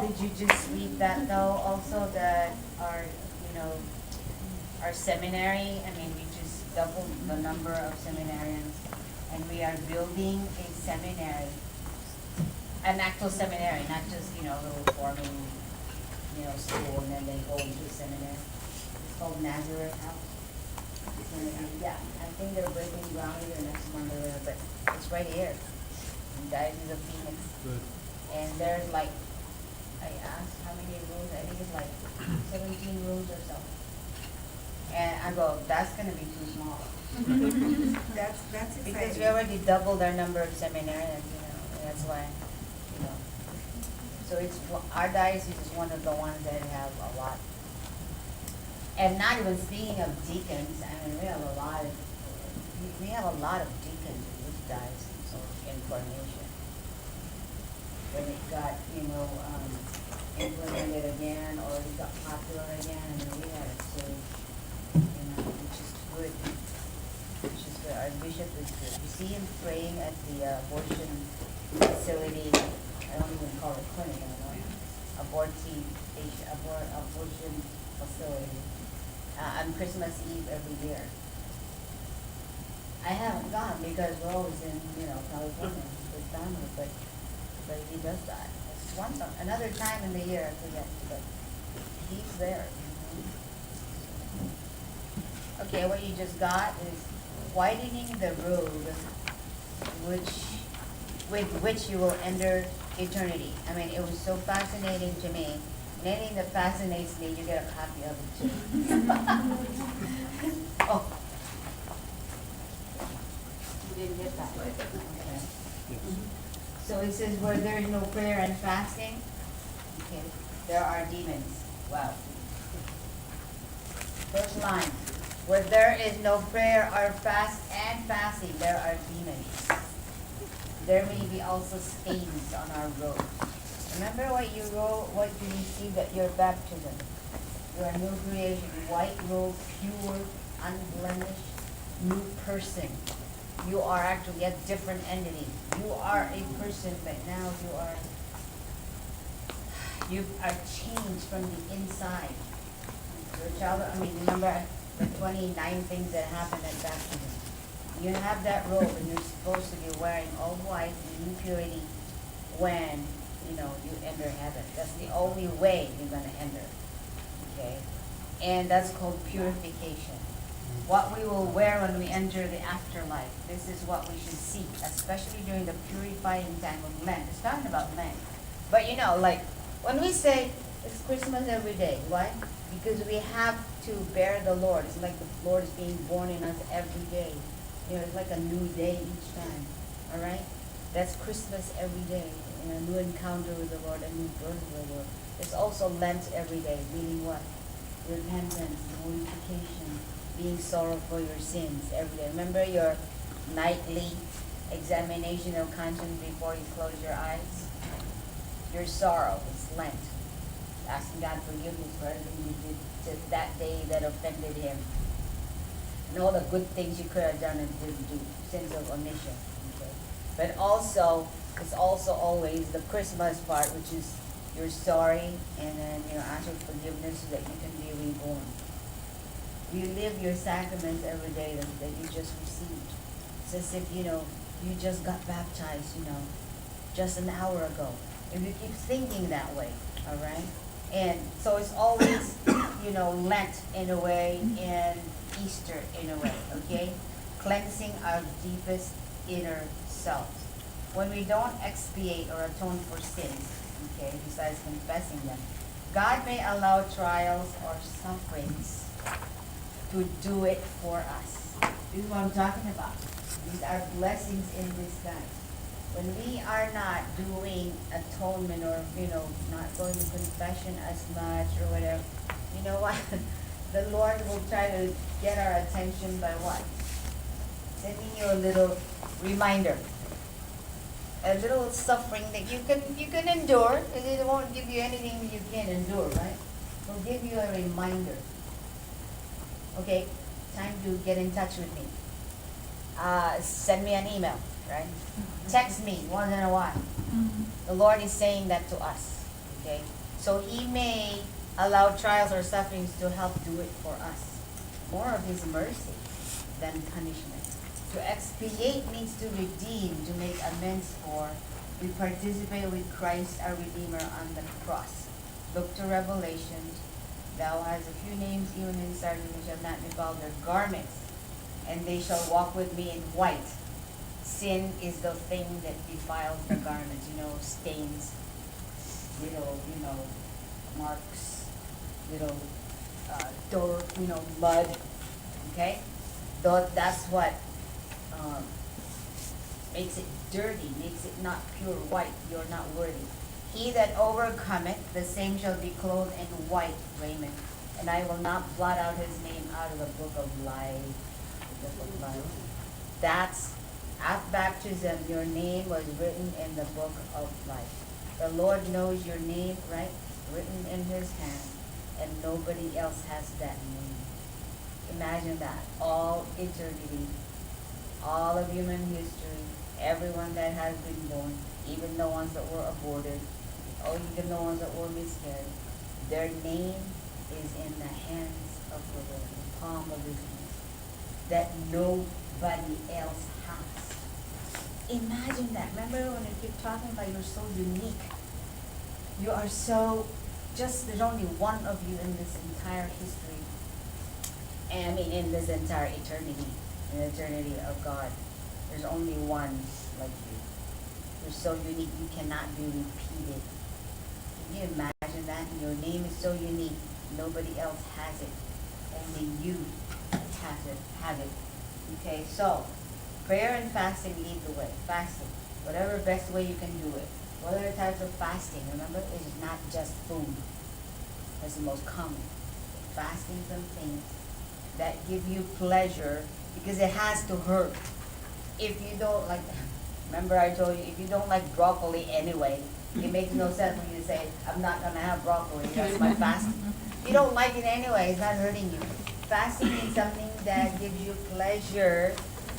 did you just read that though? Also that our, our seminary, I mean, we just doubled the number of seminarians, and we are building a seminary, an actual seminary, not just, a little forming, school, and then they go into a seminary. It's called Nazareth House. It's gonna be, yeah, I think they're breaking ground either next month or whatever, but it's right here in Diocese of Phoenix. Good. And there's like, I asked how many rooms, I think it's like 17 rooms or so. And I go, that's gonna be too small. That's Because we exciting. already doubled our number of seminarians, and that's why, So it's, our diocese is one of the ones that have a lot. And not even speaking of deacons, I mean, we have a lot of deacons in this diocese, so in formation. When it got, implemented again, or it got popular again, and then we had a surge, which is good. Which is good. Our bishop is good. You see him praying at the abortion facility. I don't even call it clinic anymore. Abortion facility. On Christmas Eve every year. I haven't gone because we're always in, California with family, but he does that. It's another time in the year, I forget, but he's there. Okay, what you just got is widening the road with which you will enter eternity. I mean, it was so fascinating to me. And anything that fascinates me, you get a copy of it too. Oh. You didn't get that? Okay. So it says, where there is no prayer and fasting, okay, there are demons. Wow. First line, where there is no prayer or fasting, there are demons. There may be also stains on our road. Remember what you received at your baptism. You are a new creation, white robe, pure, unblemished, new person. You are actually a different entity. You are a person, but now you are changed from the inside. Your child, remember the 29 things that happened at baptism. You have that robe, and you're supposed to be wearing all white in new purity when you enter heaven. That's the only way you're going to enter. Okay? And that's called purification. What we will wear when we enter the afterlife. This is what we should seek, especially during the purifying time of Lent. It's talking about Lent. But when we say it's Christmas every day, why? Because we have to bear the Lord. It's like the Lord is being born in us every day. It's like a new day each time. All right? That's Christmas every day. A new encounter with the Lord, a new birth with the Lord. It's also Lent every day, meaning what? Repentance, mortification, being sorrow for your sins every day. Remember your nightly examination of conscience before you close your eyes? Your sorrow is Lent. Asking God forgiveness for everything you did to that day that offended Him. And all the good things you could have done and didn't do. Sins of omission. Okay? But also, it's also always the Christmas part, which is you're sorry and then ask for forgiveness so that you can be reborn. You live your sacraments every day that you just received. It's as if, you just got baptized, just an hour ago. If you keep thinking that way, all right? And so it's always, Lent in a way and Easter in a way, okay? Cleansing our deepest inner self. When we don't expiate or atone for sins, okay, besides confessing them, God may allow trials or sufferings to do it for us. This is what I'm talking about. These are blessings in disguise. When we are not doing atonement or, not going to confession as much or whatever, you know what? The Lord will try to get our attention by what? Sending you a little reminder. A little suffering that you can endure, and it won't give you anything you can't endure, right? It will give you a reminder. Okay, time to get in touch with me. Send me an email, right? Text me once in a while. The Lord is saying that to us, Okay? So he may allow trials or sufferings to help do it for us. More of his mercy than punishment. To expiate means to redeem, to make amends for. We participate with Christ our Redeemer on the cross. Look to Revelation. Thou hast a few names even in Sardis, which shall not defile their garments, and they shall walk with me in white. Sin is the thing that defiles the garments, stains, little, marks, little dirt, mud, okay? That's what makes it dirty, makes it not pure white. You're not worthy. He that overcometh, the same shall be clothed in white raiment, and I will not blot out his name out of the book of life. The book of life. That's at baptism, your name was written in the book of life. The Lord knows your name, right? Written in his hand, and nobody else has that name. Imagine that. All eternity, all of human history, everyone that has been born, even the ones that were aborted, or even the ones that were miscarried, their name is in the hands of the Lord, the palm of his hand, that nobody else has. Imagine that. Remember when I keep talking about you're so unique? You are so, there's only one of you in this entire history. And I mean in this entire eternity, in the eternity of God. There's only one like you. You're so unique, you cannot be repeated. Can you imagine that? Your name is so unique, nobody else has it. Only you have it. Okay, so prayer and fasting lead the way. Fasting, whatever best way you can do it. What other types of fasting? Remember, it is not just food. That's the most common. Fasting from things that give you pleasure because it has to hurt. If you don't like, remember I told you, if you don't like broccoli anyway, it makes no sense when you say, I'm not going to have broccoli, that's my fasting. You don't like it anyway, it's not hurting you. Fasting is something that gives you pleasure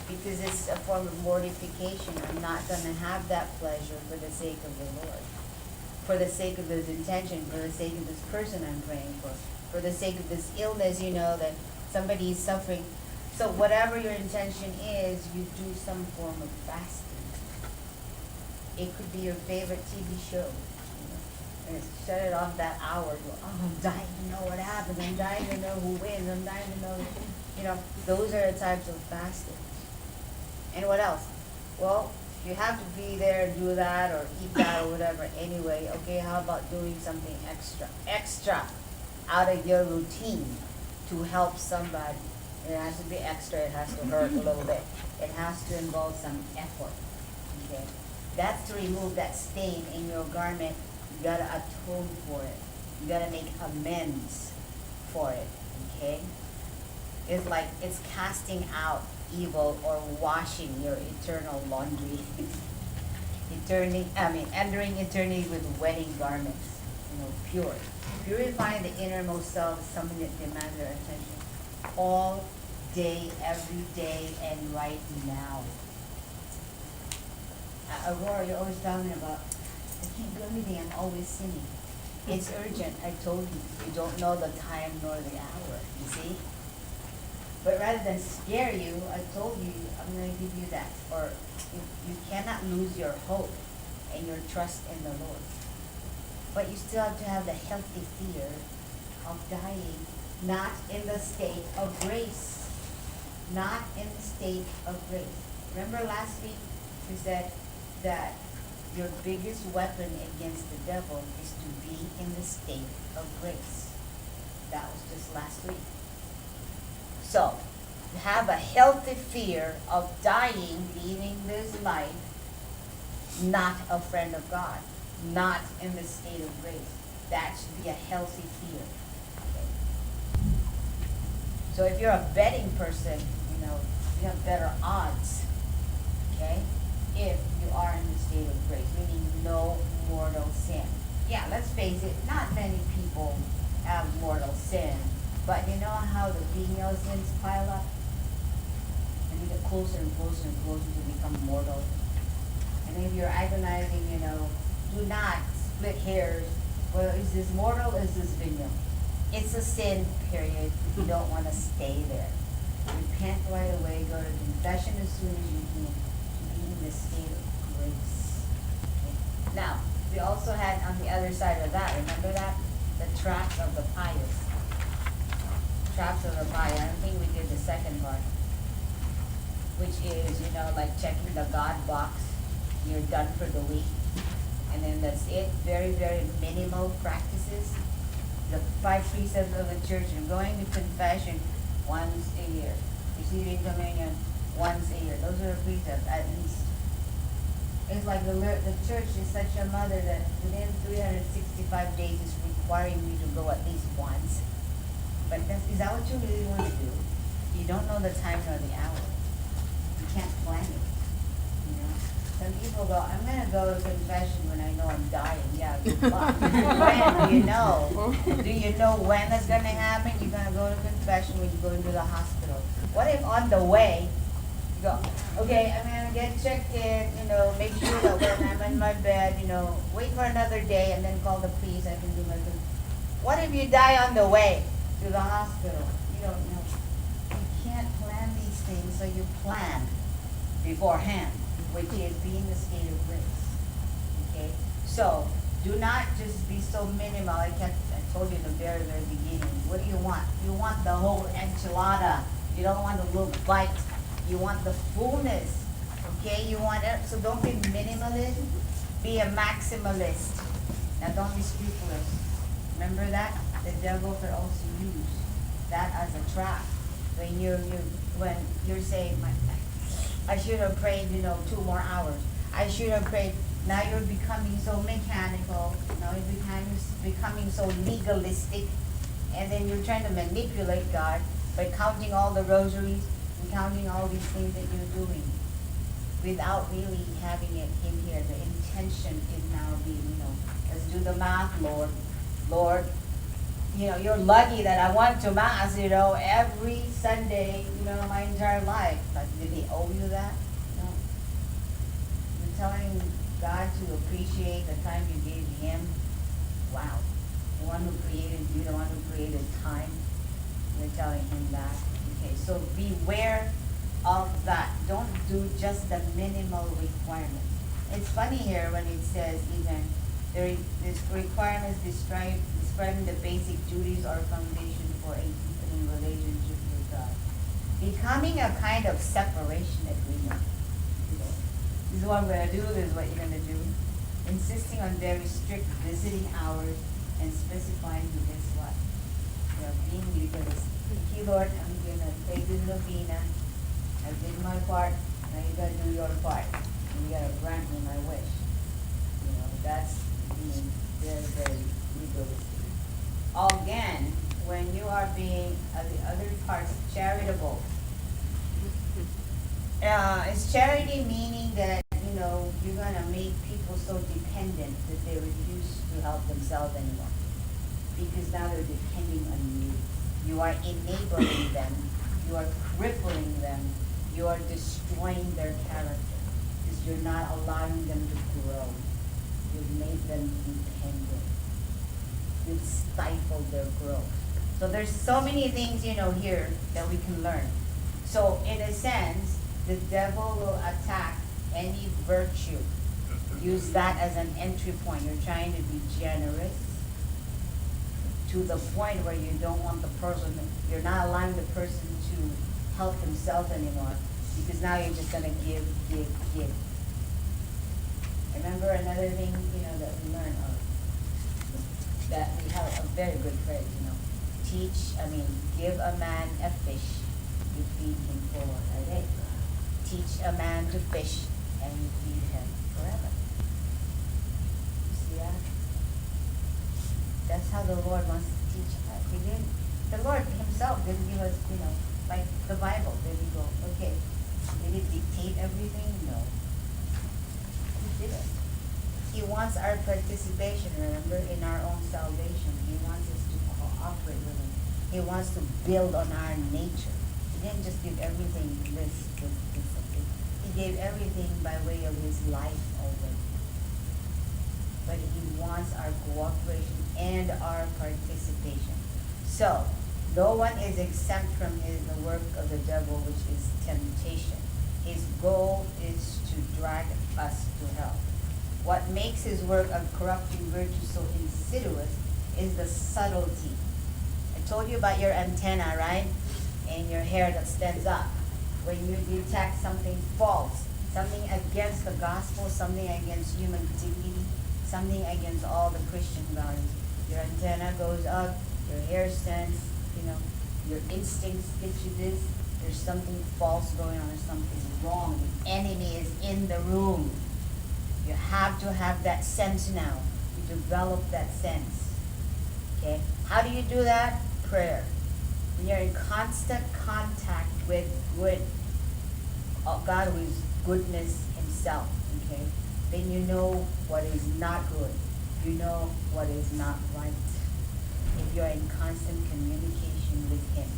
because it's a form of mortification. I'm not going to have that pleasure for the sake of the Lord, for the sake of this intention, for the sake of this person I'm praying for the sake of this illness, that somebody is suffering. So whatever your intention is, you do some form of fasting. It could be your favorite TV show. And shut it off that hour. I'm dying to know what happened. I'm dying to know who wins. I'm dying to know, those are the types of fasting. And what else? Well, you have to be there and do that or eat that or whatever anyway. Okay, how about doing something extra out of your routine to help somebody? It has to be extra. It has to hurt a little bit. It has to involve some effort. Okay, that's to remove that stain in your garment. You gotta atone for it. You gotta make amends for it. Okay, it's like it's casting out evil or washing your eternal laundry. Entering eternity with wedding garments. Pure. Purifying the innermost self is something that demands our attention all day, every day, and right now. Aurora, you're always talking about, I can't do anything, I'm always sinning. It's urgent, I told you. You don't know the time nor the hour, you see? But rather than scare you, I told you, I'm going to give you that. Or you cannot lose your hope and your trust in the Lord. But you still have to have the healthy fear of dying, not in the state of grace. Not in the state of grace. Remember last week we said that your biggest weapon against the devil is to be in the state of grace. That was just last week. So, have a healthy fear of dying, leaving this life, not a friend of God, not in the state of grace. That should be a healthy fear. Okay. So if you're a betting person, you have better odds, okay, if you are in the state of grace, meaning no mortal sin. Yeah, let's face it, not many people have mortal sin. But you know how the venial sins pile up? And you get closer and closer and closer to become mortal. And if you're agonizing, do not split hairs Well, is this mortal, is this venial? It's a sin, period. You don't want to stay there. Repent right away, go to confession as soon as you can, be in the state of grace. Okay. Now, we also had on the other side of that, remember that? The traps of the pious. Traps of the pious. I don't think we did the second part, which is, like checking the God box. You're done for the week. And then that's it. Very, very minimal practices. The 5 precepts of the church, and going to confession once a year. Receiving communion once a year. Those are the precepts, at least. It's like the church is such a mother that within 365 days is requiring you to go at least once. But is that what you really want to do? You don't know the time nor the hour. You can't plan it. Some people go, I'm going to go to confession when I know I'm dying. Yeah, good luck. When do you know? Do you know when it's going to happen? You're going to go to confession when you go into the hospital. What if on the way, you go, okay, I'm going to get checked in, make sure that when I'm in my bed, wait for another day and then call the priest, I can do my thing. What if you die on the way to the hospital? You don't know. You can't plan these things, so you plan beforehand, which is being in the state of grace. Okay? So, do not just be so minimal. I told you in the very, very beginning. What do you want? You want the whole enchilada. You don't want a little bite. You want the fullness. Okay? You want it. So don't be minimalist. Be a maximalist. Now don't be scrupulous. Remember that? The devil could also use that as a trap. When you're saying, I should have prayed, 2 more hours. I should have prayed. Now you're becoming so mechanical. Now you're becoming so legalistic. And then you're trying to manipulate God by counting all the rosaries and counting all these things that you're doing without really having it in here. The intention is now being, let's do the math, Lord. Lord, you're lucky that I went to Mass, every Sunday, my entire life. But did he owe you that? No. You're telling God to appreciate the time you gave him. Wow. The one who created you, the one who created time. You're telling him that. Okay, so beware of that. Don't do just the minimal requirements. It's funny here when it says even this requirements describing the basic duties or foundation for a deepening relationship with God. Becoming a kind of separation agreement. This is what I'm going to do, this is what you're going to do. Insisting on very strict visiting hours and specifying who gets what. Being legalistic. Okay, Lord, I'm going to pray this novena. I did my part, now you got to do your part. And you got to grant me my wish. That's being very, very legalistic. Again, when you are being, the other parts, charitable. Is charity meaning that, you're going to make people so dependent that they refuse to help themselves anymore? Because now they're depending on you. You are enabling them. You are crippling them. You are destroying their character. Because you're not allowing them to grow. You've made them dependent. You've stifled their growth. So there's so many things, here that we can learn. So in a sense, the devil will attack any virtue. Use that as an entry point. You're trying to be generous to the point where you don't want the person, you're not allowing the person to help themselves anymore, because now you're just going to give. Remember another thing, that we learn that we have a very good phrase, give a man a fish, you feed him for a day. Teach a man to fish, and you feed him forever. You see that? That's how the Lord wants to teach us. The Lord himself didn't give us, like the Bible. Did he go, okay, did it dictate everything? No. He didn't. He wants our participation, remember, in our own salvation. He wants us to cooperate with him. He wants to build on our nature. He didn't just give everything this. He gave everything by way of his life already. But he wants wants our cooperation and our participation. So, no one is exempt from the work of the devil, which is temptation. His goal is to drag us to hell. What makes his work of corrupting virtue so insidious is the subtlety. I told you about your antenna, right? And your hair that stands up. When you detect something false, something against the gospel, something against human dignity, something against all the Christian values, your antenna goes up, your hair stands, your instincts get you this. There's something false going on, there's something wrong. The enemy is in the room. You have to have that sense now. You develop that sense. Okay? How do you do that? Prayer. When you're in constant contact with God, who is goodness himself, okay? Then you know what is not good. You know what is not right. If you're in constant communication with him,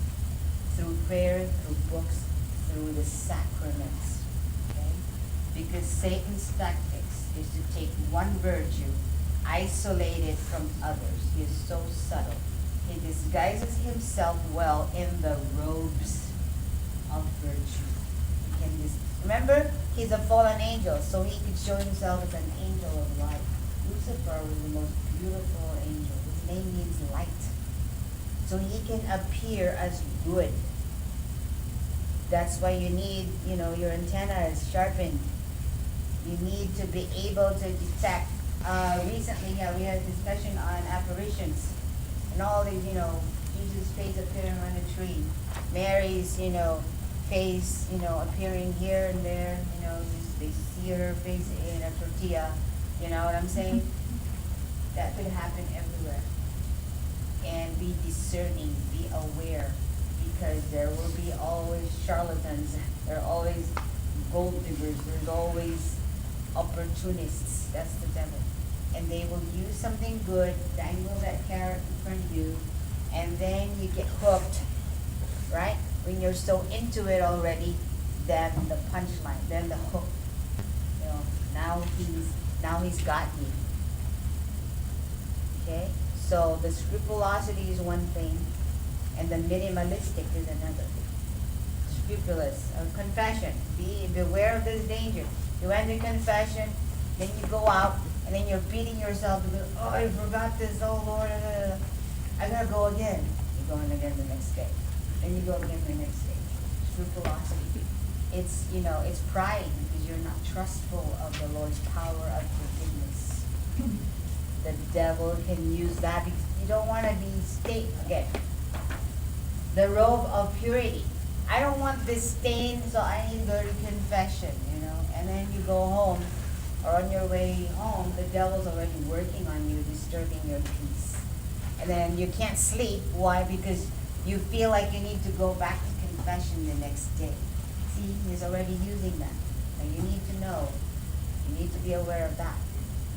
through prayer, through books, through the sacraments, okay? Because Satan's tactics is to take one virtue, isolate it from others. He is so subtle. He disguises himself well in the robes of virtue. He can remember, he's a fallen angel, so he could show himself as an angel of light. Lucifer was the most beautiful angel. His name means light. So he can appear as good. That's why you need, your antenna is sharpened. You need to be able to detect. Recently, we had a discussion on apparitions. And all these, Jesus' face appearing on a tree. Mary's, face, appearing here and there. They see her face in a tortilla. You know what I'm saying? That could happen everywhere. And be discerning, be aware, because there will be always charlatans. There are always gold diggers. There's always opportunists. That's the devil. And they will use something good, dangle that carrot in front of you, and then you get hooked, right? When you're so into it already, then the punchline, then the hook. Now he's got you. Okay? So the scrupulosity is one thing, and the minimalistic is another. Scrupulous, confession. Beware of this danger. You enter confession, then you go out, and then you're beating yourself because, oh, I forgot this, oh Lord, I gotta go again. You're going again the next day. Then you go again the next day. Scrupulosity. It's, it's pride because you're not trustful of the Lord's power of forgiveness. The devil can use that because you don't want to be stained. Okay. The robe of purity. I don't want this stain, so I need to go to confession, And then you go home, or on your way home, the devil's already working on you, disturbing your peace. And then you can't sleep. Why? Because you feel like you need to go back to confession the next day. See, he's already using that. And you need to know, you need to be aware of that.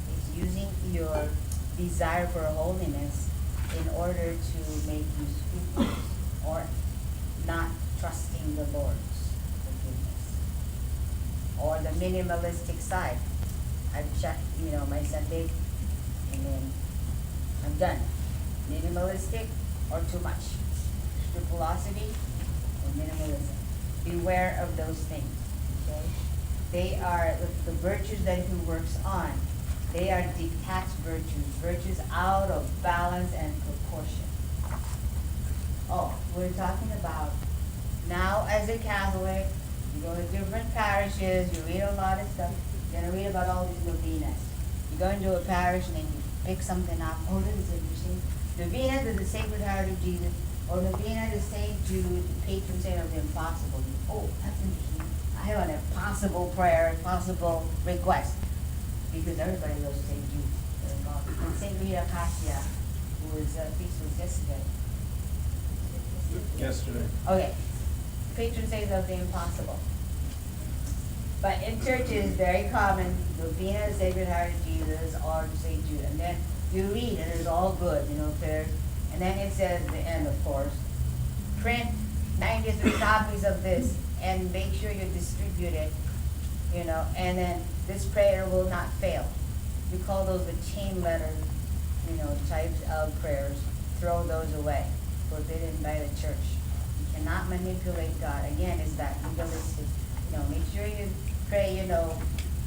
He's using your desire for holiness in order to make you scrupulous or not trusting the Lord's forgiveness. Or the minimalistic side. I've checked, my Sunday, and then I'm done. Minimalistic or too much. Scrupulosity or minimalism. Beware of those things. Okay? They are the virtues that he works on. They are detached virtues out of balance and proportion. Oh, we're talking about now as a Catholic, you go to different parishes, you read a lot of stuff. You're going to read about all these novenas. You go into a parish and then you pick something up. Oh, this is interesting. Novena to the Sacred Heart of Jesus, or novena to St. Jude, the patron saint of the impossible. Oh, that's interesting. I have an impossible prayer, impossible request. Because everybody loves St. Jude. And St. Rita Cassia, who was feast was yesterday. Yesterday. Okay. Patron saint of the impossible. But in churches, very common, novena to Sacred Heart of Jesus or to St. Jude. And then you read, and it's all good, prayer. And then it says, at the end, of course, print 93 copies of this and make sure you distribute it, and then this prayer will not fail. We call those the chain letter, types of prayers. Throw those away. Forbidden by the church. You cannot manipulate God. Again, is that legalistic. Make sure you pray,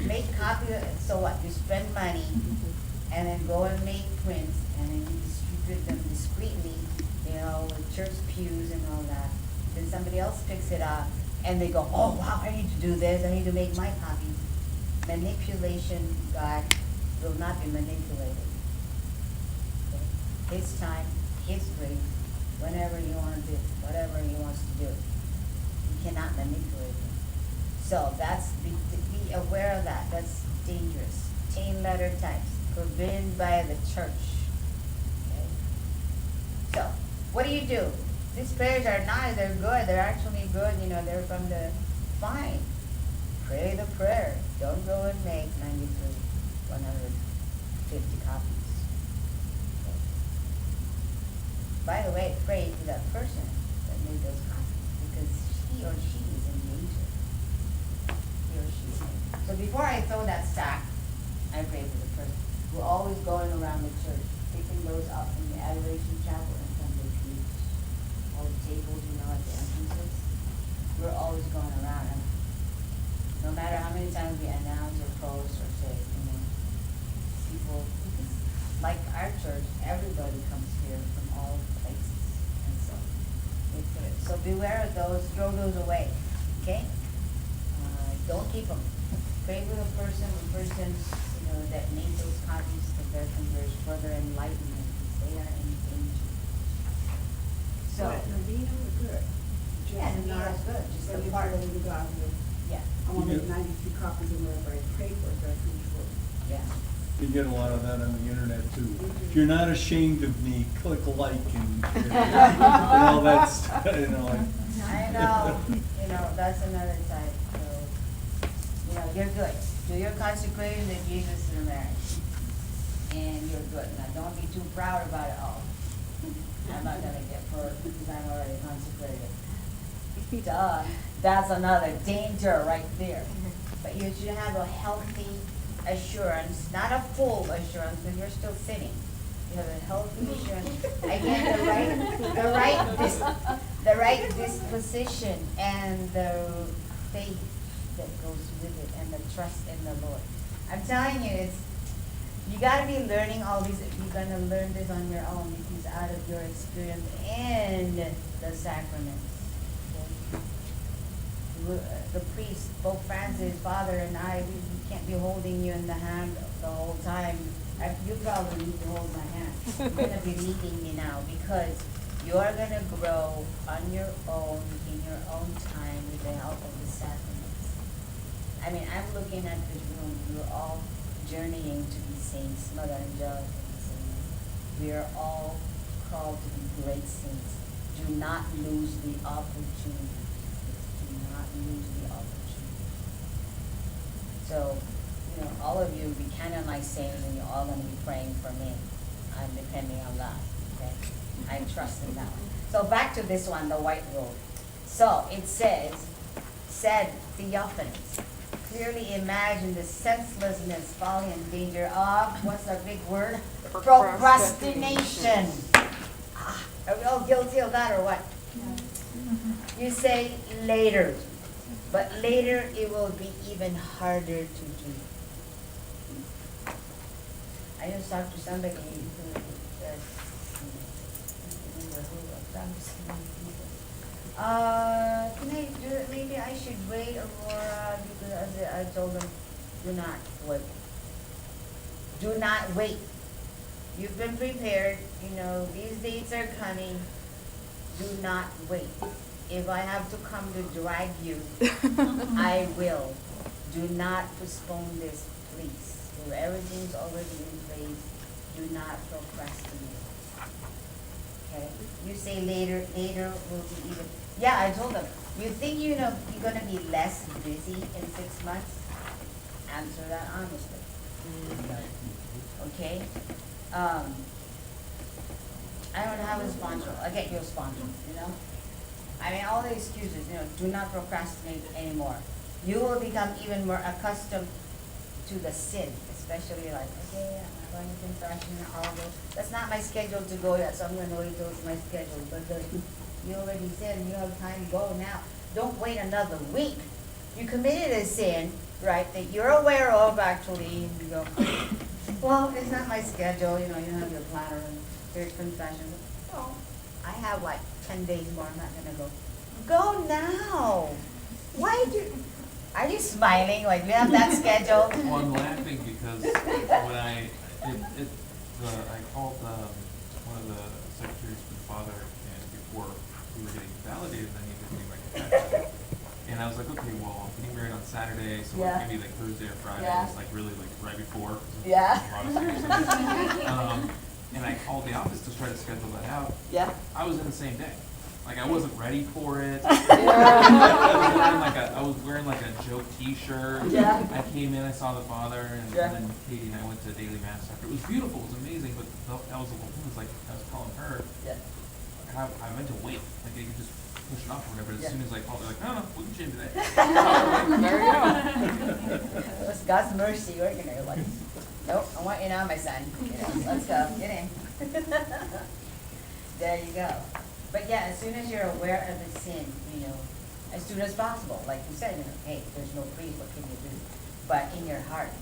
make copy, so what? You spend money and then go and make prints and then you distribute them discreetly, with church pews and all that. Then somebody else picks it up and they go, oh wow, I need to do this, I need to make my copies. Manipulation, God will not be manipulated. Okay? His time, His grace, whenever He wants to do, whatever He wants to do. You cannot manipulate Him. So be aware of that. That's dangerous. Chain letter types, forbidden by the church. Okay? So, what do? These prayers are nice, they're good, they're actually good, they're from the fine. Pray the prayer. Don't go and make 150 copies. Okay. By the way, pray to that person that made those copies because he or she is in danger. He or she is in danger. So before I throw that sack, I pray for the person. We're always going around the church, picking those up in the adoration chapel and from the pews. All the tables, at the entrances. We're always going around. And no matter how many times we announce or post or say, people, because like our church, everybody comes here from all places. And so, it's good. So beware of those, throw those away, okay? Don't keep them. Pray with the person, that made those copies, and there's further enlightenment, because they are in danger. So, But Nadina was good. yeah, Nadina was good, just the part. Yeah. I want to make 92 copies of whatever I pray for, so I can afford. Yeah. You get a lot of that on the internet too. If you're not ashamed of me, click like and all that stuff, I know, that's another type. So, you're good. Do your consecration to Jesus in marriage. And you're good. Now, don't be too proud about it all. I'm not going to get hurt because I'm already consecrated. Duh. That's another danger right there. But you should have a healthy assurance, not a full assurance because you're still sinning. You have a healthy assurance. Again, the right disposition and the faith that goes with it and the trust in the Lord. I'm telling you, you got to be learning all these. You're going to learn this on your own because out of your experience and the sacraments. The priest, Pope Francis, Father, and I, we can't be holding you in the hand the whole time. You probably need to hold my hand. You're going to be leading me now because you're going to grow on your own, in your own time, with the help of the sacraments. I'm looking at this room. We're all journeying to be saints. Mother Angelica is saying we are all called to be great saints. Do not lose the opportunity. Lose the opportunity. So, all of you be kind of like saints and you're all going to be praying for me. I'm depending on that, okay? I trust in that one. So back to this one, the white robe. So it said Theophanes. Clearly imagine the senselessness, folly, and danger of, what's our big word? Procrastination. Are we all guilty of that or what? You say later. But later it will be even harder to do. I just talked to somebody who said, can I do it? Maybe I should wait, Aurora, because I told them, do not wait. Do not wait. You've been prepared. These dates are coming. Do not wait. If I have to come to drag you, I will. Do not postpone this, please. If everything's already in place, do not procrastinate. Okay? You say later will be even. Yeah, I told them. You think you're going to be less busy in 6 months? Answer that honestly. Okay? I don't have a sponsor. I'll get you a sponsor, all the excuses, do not procrastinate anymore. You will become even more accustomed to the sin, especially especially like, okay, I'm going to confession, I'll go. That's not my schedule to go yet, so I'm gonna wait till it's my schedule, but you already said you have time, go now. Don't wait another week. You committed a sin, right, that you're aware of actually, and you go, well, it's not my schedule, you have your planner and here's confession. Oh, I have like 10 days more, I'm not gonna go. Go now. Why are you smiling like we have that schedule? Well, I'm laughing because when I called one of the secretaries for the father and before we were getting validated, and I needed to do my confession. And I was like, okay, well, I'm getting married on Saturday, so Yeah. like maybe like Thursday or Friday, Yeah. it's like really like right before. Yeah. And I called the office to try to schedule that out. Yeah. I was in the same day. Like I wasn't ready for it. Yeah. I was wearing like a joke T-shirt. Yeah. I came in, I saw the father, and, Yeah. and then Katie and I went to daily mass after. It was beautiful. It was amazing. But that was the whole thing. It was like I was calling her. Yeah. I meant to wait. Like they could just push it off or whatever. As Yeah. soon as I called, they're like, no, we can change that. There you go. It was God's mercy working there. Like, nope, I want you now, my son. Let's go. Get in. There you go. But yeah, as soon as you're aware of the sin, as soon as possible, like you said, hey, there's no priest, what can you do? But in your heart.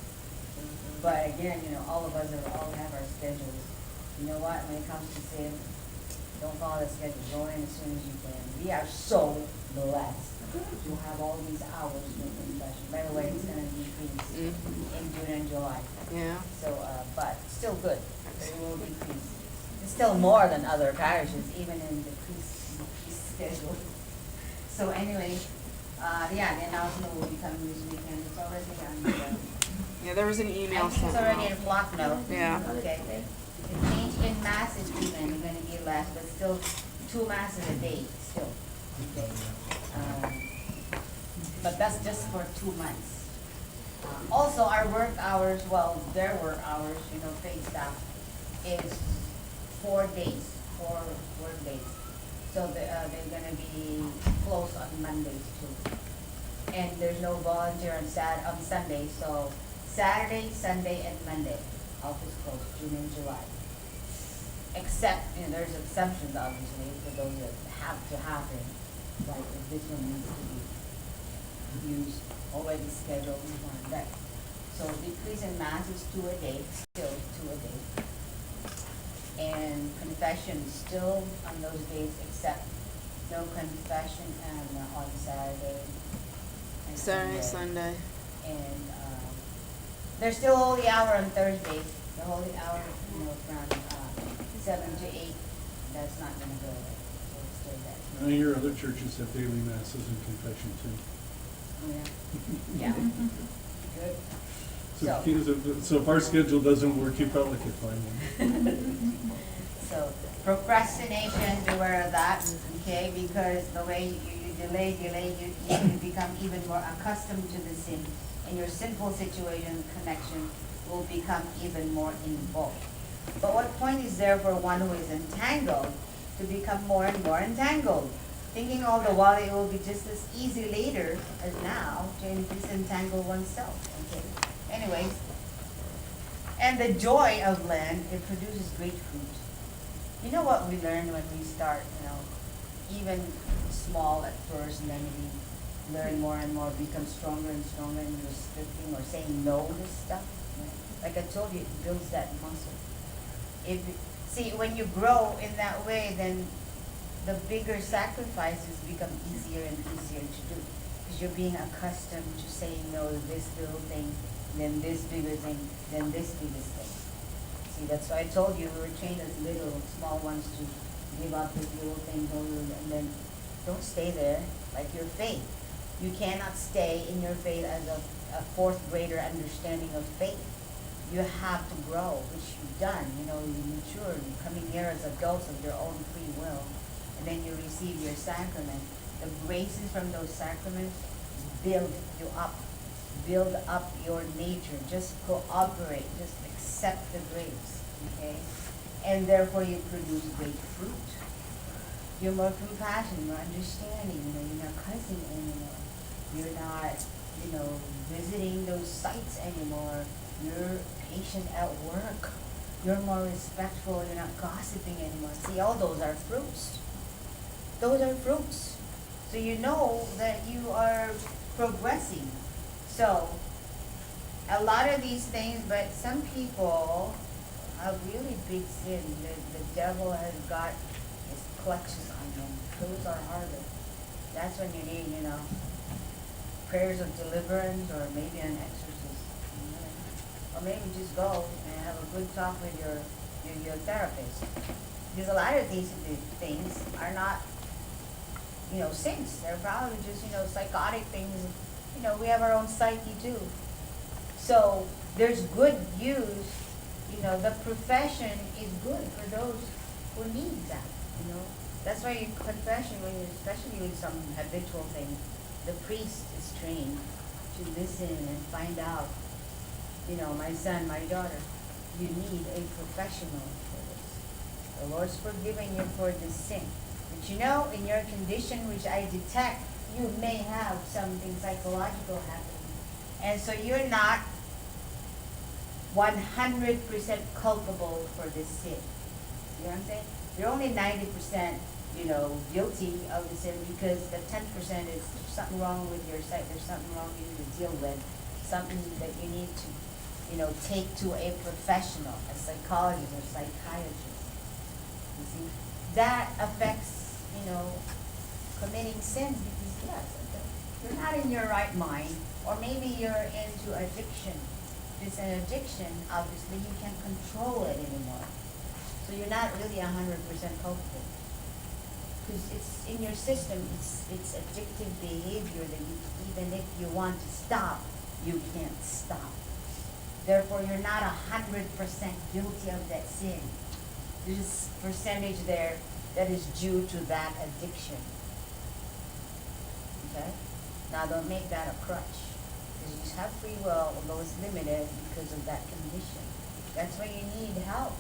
But again, all of us all have our schedules. You know what? When it comes to sin, don't follow the schedule. Go in as soon as you can. We are so blessed to have all these hours with confession. By the way, it's going to decrease in June and July. Yeah. So, but still good. It will decrease. It's still more than other parishes, even in the priest schedule. So anyway, yeah, the announcement will be coming this weekend. It's already on the, Yeah, there was an I email think it's sent already in out. block note. Yeah. Okay. The change in mass is even going to be less, but still 2 masses a day, still. Okay. But that's just for 2 months. Also, our work hours, well, their work hours, paid staff, is 4 days, 4 work days. So they're gonna be closed on Mondays too. And there's no volunteer on Sunday, so Saturday, Sunday, and Monday, office closed, June and July. Except, there's exceptions obviously for those that have to happen, like if this one needs to be used, already scheduled, right. So decrease in mass is 2 a day, still 2 a day. And confession still on those days, except no confession on Saturday and Saturday, Sunday. And there's still holy hour on Thursdays. The holy hour, from 7 to 8. That's not going to go away. So it's still there. I hear other churches have daily masses and confession too. Yeah. Good. So if our schedule doesn't work, you probably could find one. So procrastination, beware of that, okay? Because the way you delay, you become even more accustomed to the sin, and your sinful situation connection will become even more involved. But what point is there for one who is entangled to become more and more entangled? Thinking all the while it will be just as easy later as now to disentangle oneself, okay? Anyways, and the joy of Lent, it produces great fruit. You know what we learn when we start, even small at first, and then we learn more and more, become stronger and stronger in restricting or saying no to stuff. Like I told you, it builds that muscle. See, when you grow in that way, then the bigger sacrifices become easier and easier to do. Because you're being accustomed to saying no to this little thing, then this bigger thing, then this biggest thing. See, that's why I told you we were trained as little, small ones to give up this little thing, and then don't stay there, like your faith. You cannot stay in your faith as a 4th grader understanding of faith. You have to grow, which you've done. You mature, you're coming here as adults of your own free will, and then you receive your sacrament. The graces from those sacraments build you up. Build up your nature. Just cooperate. Just accept the grace. Okay? And therefore you produce great fruit. You're more compassionate, more understanding. You're not cussing anymore. You're not, visiting those sites anymore. You're patient at work. You're more respectful. You're not gossiping anymore. See, all those are fruits. Those are fruits. So you know that you are progressing. So, a lot of these things, but some people have really big sin. The devil has got his clutches on them. Those are harder. That's when you need, prayers of deliverance or maybe an exorcist. Or maybe just go and have a good talk with your therapist. Because a lot of these things are not, sins. They're probably just, psychotic things. We have our own psyche too. So there's good use. The profession is good for those who need that. That's why confession, especially with some habitual thing, the priest is trained to listen and find out. My son, my daughter, you need a professional for this. The Lord's forgiving you for this sin. But in your condition, which I detect, you may have something psychological happening. And so you're not 100% culpable for this sin. You know what I'm saying? You're only 90%, guilty of the sin because the 10% is there's something wrong with your sight. There's something wrong you need to deal with. Something that you need to, take to a professional, a psychologist or psychiatrist. You see, that affects, committing sin because yes, you're not in your right mind, or maybe you're into addiction. If it's an addiction, obviously you can't control it anymore. So you're not really 100% culpable. Because it's in your system, it's addictive behavior that even if you want to stop, you can't stop. Therefore, you're not 100% guilty of that sin. There's a percentage there that is due to that addiction. Okay? Now don't make that a crutch. Because you have free will, although it's limited because of that condition. That's why you need help.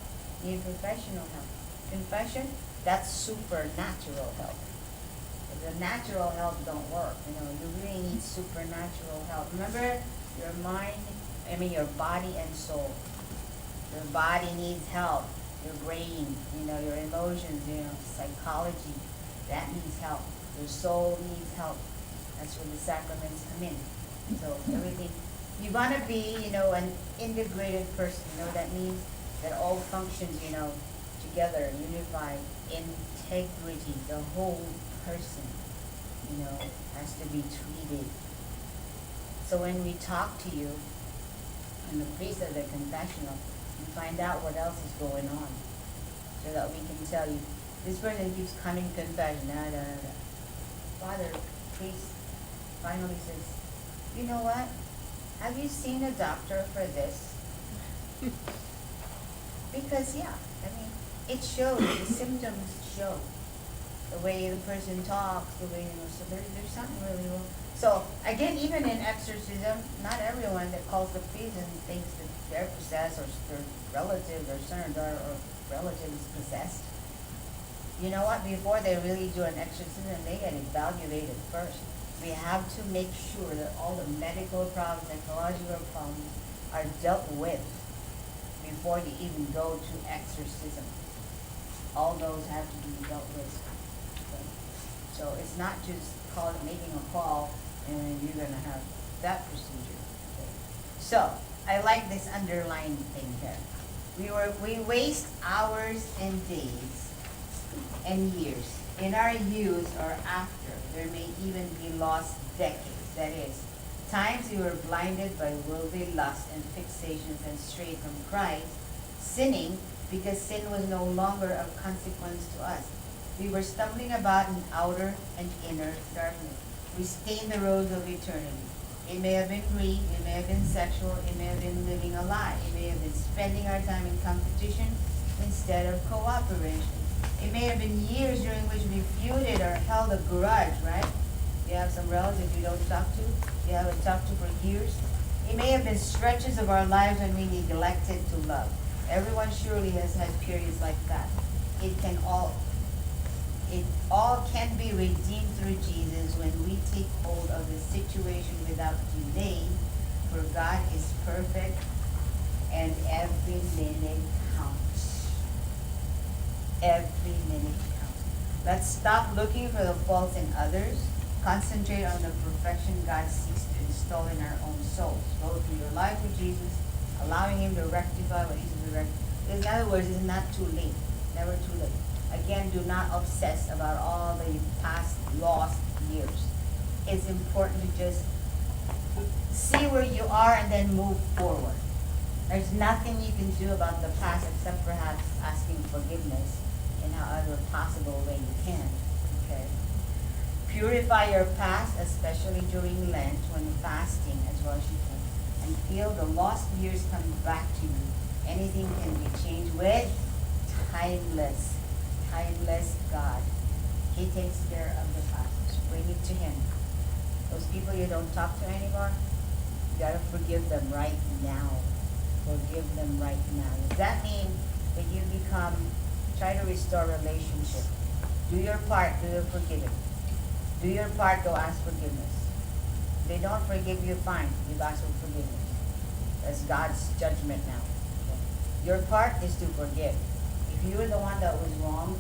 You need professional help. Confession, that's supernatural help. If the natural help don't work, you really need supernatural help. Remember, your body and soul. Your body needs help. Your brain, your emotions, psychology, that needs help. Your soul needs help. That's where the sacraments come in. So everything, you want to be, an integrated person. That means that all functions, together, unified, integrity. The whole person, has to be treated. So when we talk to you, and the priest of the confessional, you find out what else is going on, so that we can tell you, this person keeps coming to confession, Father, priest, finally says, you know what? Have you seen a doctor for this? Because it shows, the symptoms show. The way the person talks, the way, so there's something really wrong. So, again, even in exorcism, not everyone that calls the priest and thinks that they're possessed or their relatives or son or relatives possessed. You know what? Before they really do an exorcism, they get evaluated first. We have to make sure that all the medical problems, psychological problems are dealt with before you even go to exorcism. All those have to be dealt with. Okay? So it's not just making a call and you're going to have that procedure. Okay? So I like this underlying thing here. We waste hours and days and years. In our youth or after, there may even be lost decades. That is, times we were blinded by worldly lust and fixations and strayed from Christ, sinning because sin was no longer of consequence to us. We were stumbling about in outer and inner darkness. We stained the roads of eternity. It may have been greed, it may have been sexual, it may have been living a lie, it may have been spending our time in competition instead of cooperation. It may have been years during which we feuded or held a grudge, right? You have some relatives you don't talk to, you haven't talked to for years. It may have been stretches of our lives when we neglected to love. Everyone surely has had periods like that. It all can be redeemed through Jesus when we take hold of the situation without delay, for God is perfect And every minute counts. Every minute counts. Let's stop looking for the faults in others. Concentrate on the perfection God seeks to install in our own souls. Go through your life with Jesus, allowing Him to rectify what needs to be rectified. In other words, it's not too late. Never too late. Again, do not obsess about all the past lost years. It's important to just see where you are and then move forward. There's nothing you can do about the past except perhaps asking forgiveness in however possible way you can. Okay? Purify your past, especially during Lent when fasting as well as you can. And feel the lost years come back to you. Anything can be changed with timeless God. He takes care of the past. Just bring it to Him. Those people you don't talk to anymore, you gotta forgive them right now. Forgive them right now. Does that mean that you try to restore relationship? Do your part, do the forgiving. Do your part, go ask forgiveness. If they don't forgive you, fine. You ask for forgiveness. That's God's judgment now. Okay? Your part is to forgive. If you were the one that was wronged,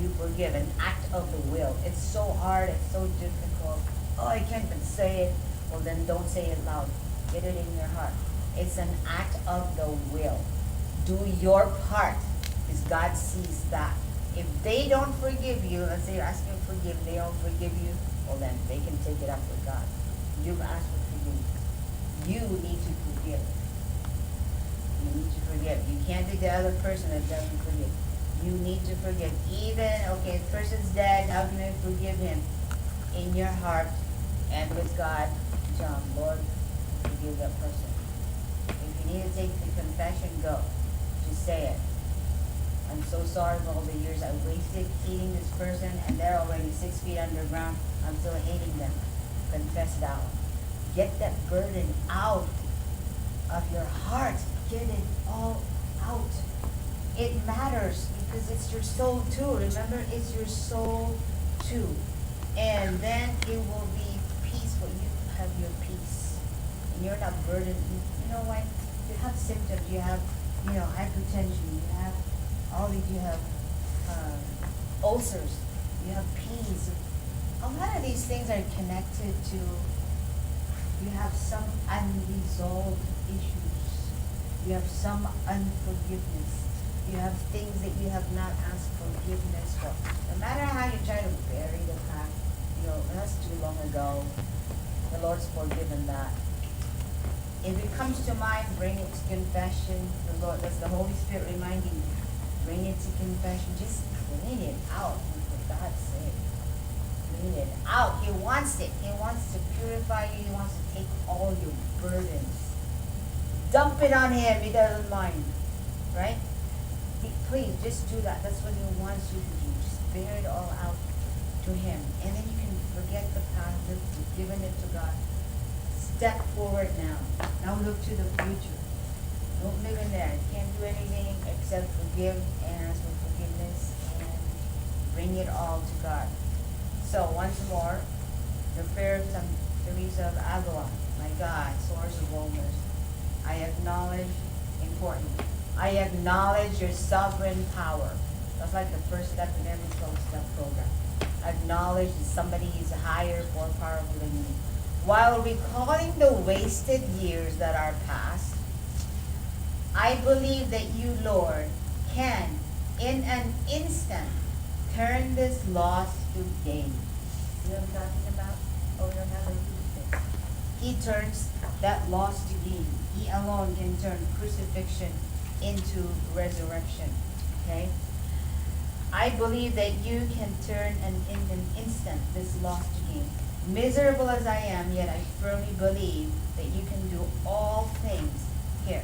you forgive. An act of the will. It's so hard, it's so difficult. Oh, I can't even say it. Well, then don't say it loud. Get it in your heart. It's an act of the will. Do your part, because God sees that. If they don't forgive you, let's say you're asking for forgiveness, they don't forgive you, well then, they can take it up with God. You've asked for forgiveness. You need to forgive. You need to forgive. You can't be the other person that doesn't forgive. You need to forgive. Even, okay, the person's dead, how can I forgive him? In your heart and with God, John, Lord, forgive that person. If you need to take the confession, go. Just say it. I'm so sorry for all the years I wasted hating this person, and they're already 6 feet underground. I'm still hating them. Confess that one. Get that burden out of your heart. Get it all out. It matters because it's your soul too. Remember, it's your soul too. And then it will be peaceful. You have your peace. And you're not burdened. You know what? You have symptoms. You have, hypertension. You have all these. You have ulcers. You have pains. A lot of these things are connected to, you have some unresolved issues. You have some unforgiveness. You have things that you have not asked forgiveness for. No matter how you try to bury the past, that's too long ago. The Lord's forgiven that. If it comes to mind, bring it to confession. The Lord, that's the Holy Spirit reminding you. Bring it to confession. Just clean it out, for God's sake. Clean it out. He wants it. He wants to purify you. He wants to take all your burdens. Dump it on Him. He doesn't mind. Right? Please, just do that. That's what He wants you to do. Just bear it all out to Him. And then you can forget the past. You've given it to God. Step forward now. Now look to the future. Don't live in there. You can't do anything except forgive and ask for forgiveness and bring it all to God. So once more, the prayer of St. Teresa of Avila. My God, source of all mercy. I acknowledge, important, I acknowledge your sovereign power. That's like the first step in every 12-step program. Acknowledge that somebody is higher, more powerful than me. While recalling the wasted years that are past, I believe that you, Lord, can, in an instant, turn this loss to gain. You know what I'm talking about? Oh, we don't have a crucifix. He turns that loss to gain. He alone can turn crucifixion into resurrection. Okay? I believe that you can turn in an instant this loss to gain. Miserable as I am, yet I firmly believe that you can do all things. Here,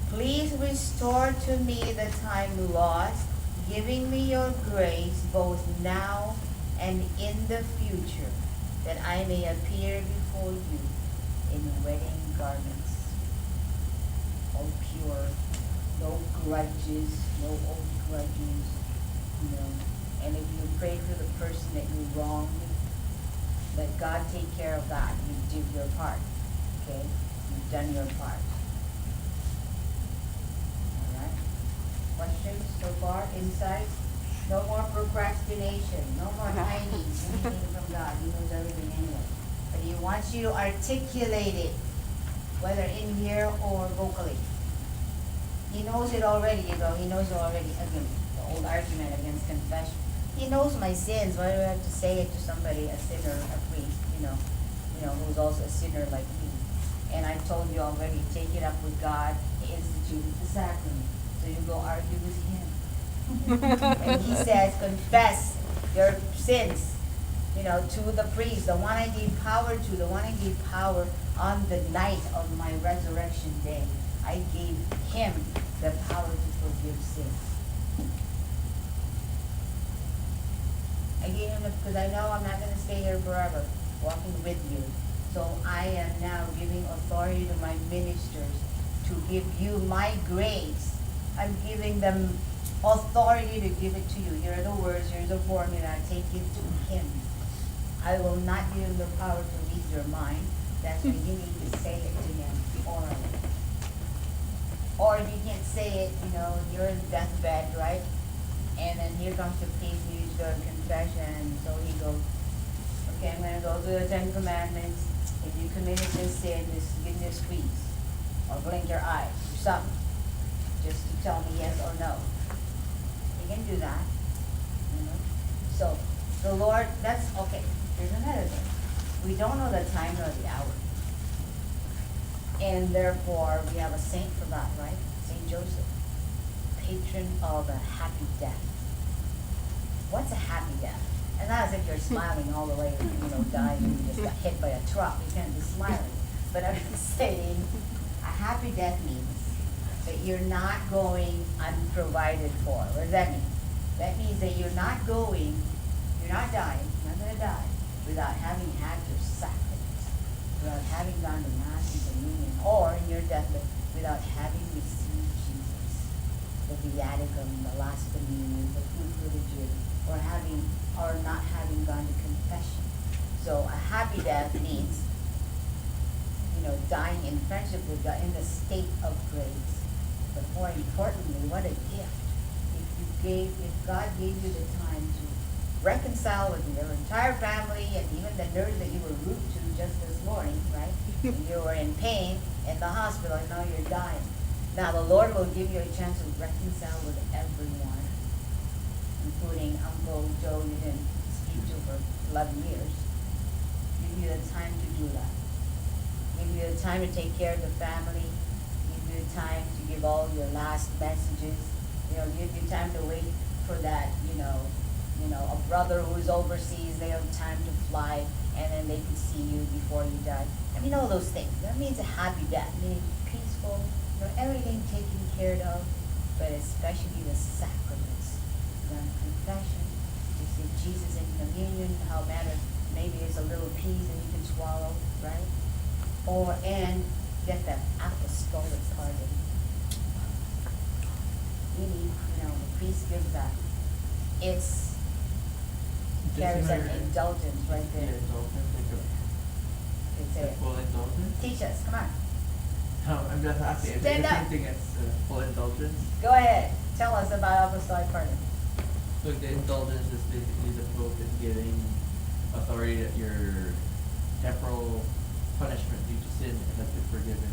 please restore to me the time lost, giving me your grace both now and in the future, that I may appear before you in wedding garments, all pure, no grudges, no old grudges, And if you pray for the person that you wronged, let God take care of that. You did your part, okay? You've done your part. Questions so far, insights? No more procrastination, no more hiding anything from God. He knows everything anyway. But He wants you to articulate it, whether in here or vocally. He knows it already, you know, He knows it already. Again, the old argument against confession. He knows my sins. Why do I have to say it to somebody, a sinner, a priest, you know, who's also a sinner like me? And I told you already, take it up with God. He instituted the sacrament. So you go argue with Him. And He says, confess your sins, you know, to the priest, the one I gave power to, the one I gave power on the night of my resurrection day. I gave him the power to forgive sins. I gave him, because I know I'm not going to stay here forever, walking with you. So I am now giving authority to my ministers to give you my grace. I'm giving them authority to give it to you. Here are the words, here's the formula, take it to him. I will not give him the power to read your mind. That's why you need to say it to him orally. Or if you can't say it, you know, you're in deathbed, right? And then here comes the priest who needs to confession. So he goes, okay, I'm going to go through the 10 Commandments. If you committed this sin, just give me a squeeze. Or blink your eyes. Do something. Just to tell me yes or no. You can do that. You know? So, the Lord, that's, okay, here's another thing. We don't know the time or the hour. And therefore, we have a saint for that, right? Saint Joseph, patron of a happy death. What's a happy death? And not as if you're smiling all the way, you know, dying and you just got hit by a truck. You can't be smiling. But I'm saying a happy death means that you're not going unprovided for. What does that mean? That means that you're not going, you're not dying, you're not going to die without having had your sacraments, without having gone to Mass and communion, or in your deathbed, without having received Jesus, the viaticum, the last communion, the food for the Jew, or not having gone to confession. So a happy death means, you know, dying in friendship with God, in the state of grace. But more importantly, what a gift. If God gave you the time to reconcile with your entire family and even the nurse that you were rude to just this morning, right? And you were in pain in the hospital and now you're dying. Now the Lord will give you a chance to reconcile with everyone, including Uncle Joe you didn't speak to for 11 years. Give you the time to do that. Give you the time to take care of the family. Give you the time to give all your last messages. You know, give you time to wait for that, you know, a brother who is overseas, they have time to fly, and then they can see you before you die. I mean, all those things. That means a happy death, meaning peaceful, you know, everything taken care of, but especially the sacraments. You know, confession, you see Jesus in communion, how matter, maybe it's a little piece that you can swallow, right? And get that apostolic pardon. Meaning, you know, the priest gives that. It's carries an indulgence right there. Yeah, indulgence, like It's a a, full indulgence. teach us, come on. No, I'm just asking. Is it Stand the up. same thing as full indulgence? Go ahead, tell us about apostolic pardon. Look, the indulgence is basically the Pope is giving authority that your temporal punishment due to sin has been forgiven,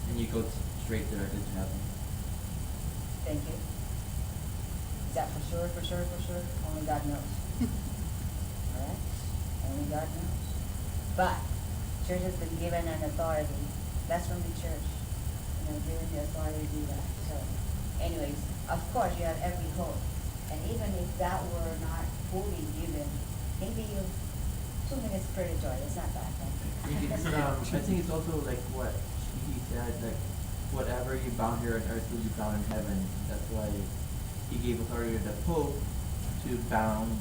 and you go straight directly to heaven. Thank you. Is that for sure, for sure, for sure? Only God knows. Alright? Only God knows. But, church has been given an authority. That's from the church. You know, given the authority to do that. So, anyways, of course you have every hope. And even if that were not fully given, maybe you 2 minutes purgatory, it's not bad, right? I think it's also like what he said, like whatever you bound here on earth will be bound in heaven. That's why he gave authority to the Pope to bound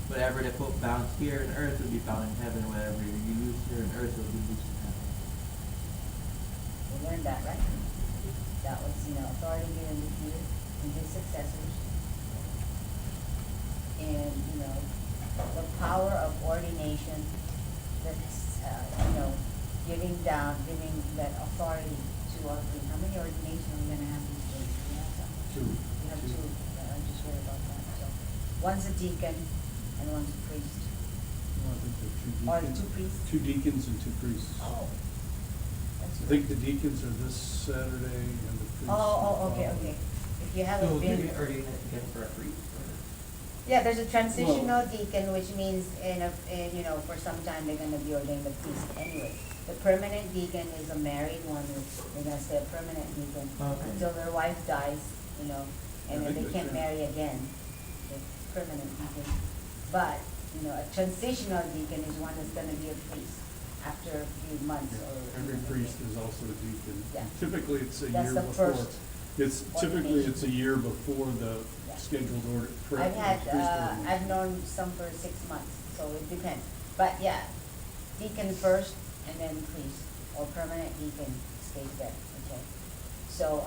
whatever the Pope bounds here on earth will be bound in heaven. Whatever you loose here on earth will be loosed in heaven. We learned that, right? That was, you know, authority given to Peter and his successors. And, you know, the power of ordination, that's, you know, giving that authority to our priest. How many ordinations are we going to have these days? Do you have some? 2. You One's a deacon and one's a priest. I think there Or are two two deacons. priests? Two deacons and two priests. Oh. That's I think the deacons are this Saturday and the priests. Oh, okay, are okay. If you So haven't do you, been. are you getting for a free? Yeah, there's a transitional deacon, which means you know, for some time they're gonna be ordained a priest anyway. The permanent deacon is a married one, they're gonna stay a permanent deacon Okay. until their wife dies, you know, and then I think they can't that's marry right. again. It's permanent deacon. But, you know, a transitional deacon is one that's gonna be a priest after a few months Yeah, or. every priest is also a deacon. Yeah. Typically, it's a That's year the before. first It's typically, ordination. it's a year before the Yeah. scheduled order. I've had, priest ordination. I've known some for 6 months, so it depends. But yeah, deacon first and then priest, or permanent deacon stays there, okay? So,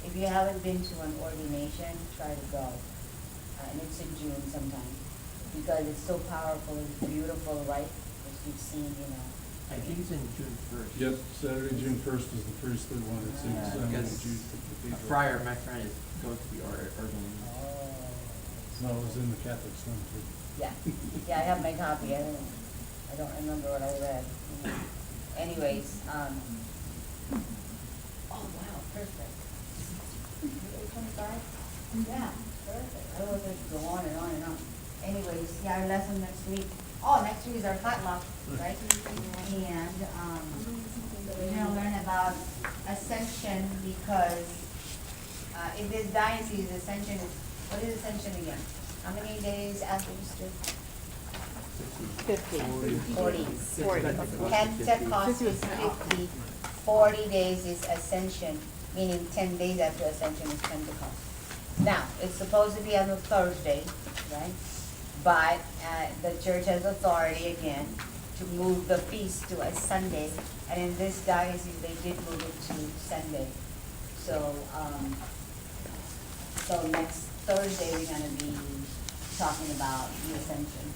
if you haven't been to an ordination, try to go. And it's in June sometime, because it's so powerful, it's beautiful, right? As you've seen, you know. I think it's in June first. Yep, Saturday, June first is the priestly one. It's in Yeah, San because Jude a Cathedral. friar, my friend, is going to be ordained. Oh. No, it was in the Catholic one too. Yeah, yeah, I have my copy, I don't remember what I read. Anyways, oh, wow, perfect. 8:25? Yeah, perfect. I was just go on and on and on. Anyways, yeah, our lesson next week, next week is our potluck, right? And, we're gonna learn about ascension because, in this diocese, ascension is, what is ascension again? How many days after Easter? 50. 40. 40. Pentecost is 50, 40 days is Ascension, meaning 10 days after Ascension is Pentecost. Now, it's supposed to be on a Thursday, right? But the church has authority again to move the feast to a Sunday, and in this diocese, they did move it to Sunday. So, so next Thursday, we're gonna be talking about the Ascension.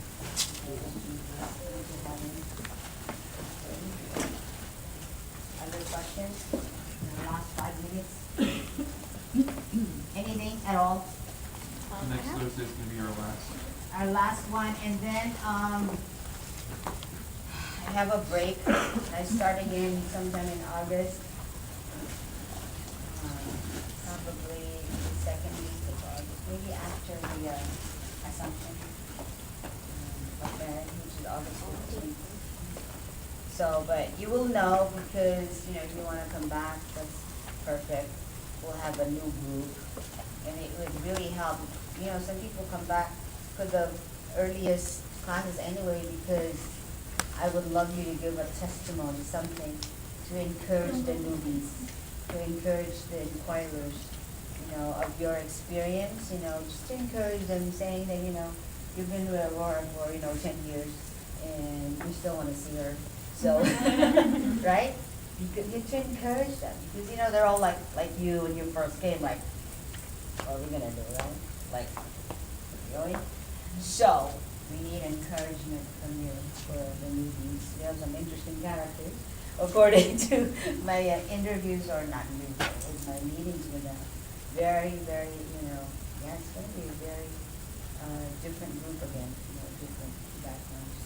Other questions in the last 5 minutes? Anything at all? The next Thursday is gonna be our last. Our last one, and then, I have a break. I start again sometime in August. Probably the second week of August, maybe after the Assumption of Mary, which is August 15th. So, but you will know because, you know, if you wanna come back, that's perfect. We'll have a new group, and it would really help. You know, some people come back for the earliest classes anyway, because I would love you to give a testimony, something to encourage the newbies, to encourage the inquirers, you know, of your experience, you know, just to encourage them, saying that, you know, you've been with Aurora for, 10 years, and we still wanna see her, so, right? You could get to encourage them, because, they're all like you when you first came, like, what are we gonna do, right? Like, really? So, we need encouragement from you for the newbies. We have some interesting characters, according to my interviews, or not interviews, my meetings with them. Very, very, yeah, it's gonna be a very different group again, different backgrounds.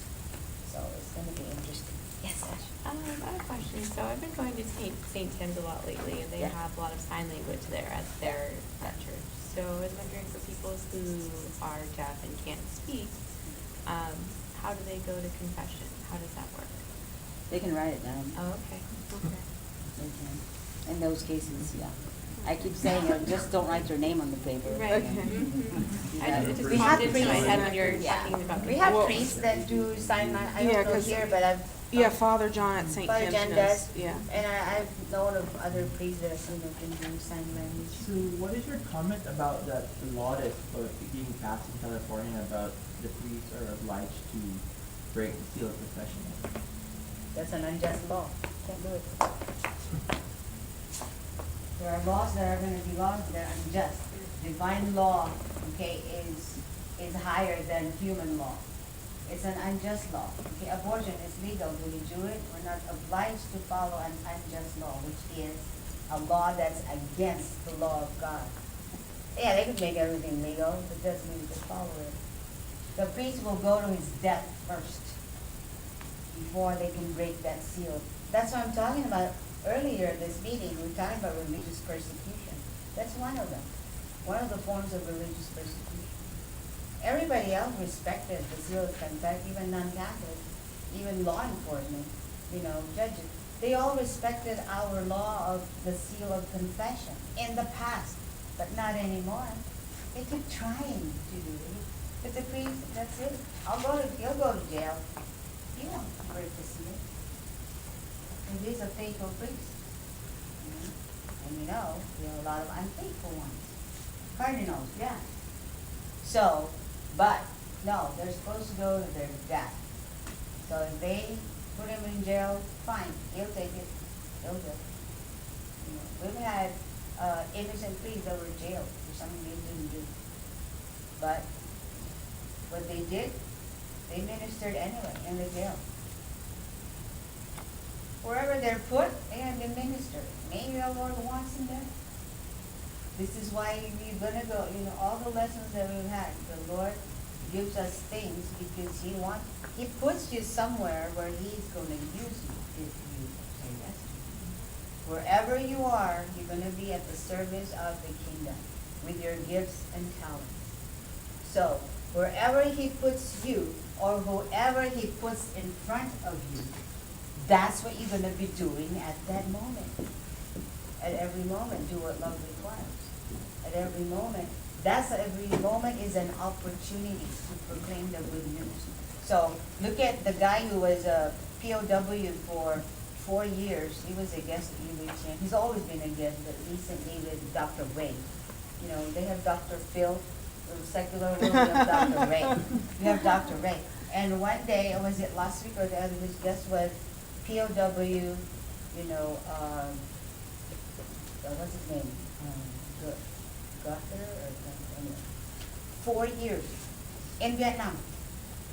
So it's gonna be interesting. Yes, Ash? I have a question. So I've been going to St. Tim's a lot lately, and they Yeah. have a lot of sign language there at that church. So I was wondering, for people who are deaf and can't speak, how do they go to confession? How does that work? They can write it down. Oh, okay. Okay. They can. In those cases, yeah. I keep saying, just don't write your name on the paper. Right. Yeah. Mm-hmm. Yeah. It just We popped have into my head when priests. you were Yeah. talking about We have confession. priests that do sign language. I Yeah, don't know 'cause- here, but I've. Yeah, Father John at St. Father Tim's John knows. does. Yeah. And I've known of other priests that I've seen that can do sign language. So what is your comment about that law that's being passed in California about the priests are obliged to break the seal of confession? That's an unjust law. Can't do it. There are laws that are gonna be laws that are unjust. Divine law, okay, is higher than human law. It's an unjust law. Okay, abortion is legal. Do we do it? We're not obliged to follow an unjust law, which is a law that's against the law of God. Yeah, they could make everything legal, but doesn't mean to follow it. The priest will go to his death first before they can break that seal. That's what I'm talking about earlier this meeting. We were talking about religious persecution. That's one of them. One of the forms of religious persecution. Everybody else respected the seal of confession, even non-Catholics, even law enforcement, judges. They all respected our law of the seal of confession in the past, but not anymore. They keep trying to do it. But the priest, that's it. He'll go to jail. He won't break the seal. And he's a faithful priest. And there are a lot of unfaithful ones. Cardinals, yeah. So, but, no, they're supposed to go to their death. So if they put him in jail, fine, he'll take it. He'll do it. We've had innocent priests that were jailed for something they didn't do. But what they did, they ministered anyway in the jail. Wherever they're put, they have been ministered. Maybe the Lord wants them there. This is why we're going to go, all the lessons that we've had, the Lord gives us things because He puts you somewhere where He's going to use you if you say yes to Him. Wherever you are, you're going to be at the service of the kingdom with your gifts and talents. So, wherever He puts you or whoever He puts in front of you, that's what you're going to be doing at that moment. At every moment, do what love requires. At every moment. Every moment is an opportunity to proclaim the good news. So look at the guy who was a POW for 4 years. He was a guest at UHN. He's always been a guest, but recently with Dr. Ray. They have Dr. Phil, the secular world, we have Dr. Ray. We have Dr. Ray. And one day, was it last week or the other, his guest was POW, what's his name? Gunther or anyway. 4 years in Vietnam.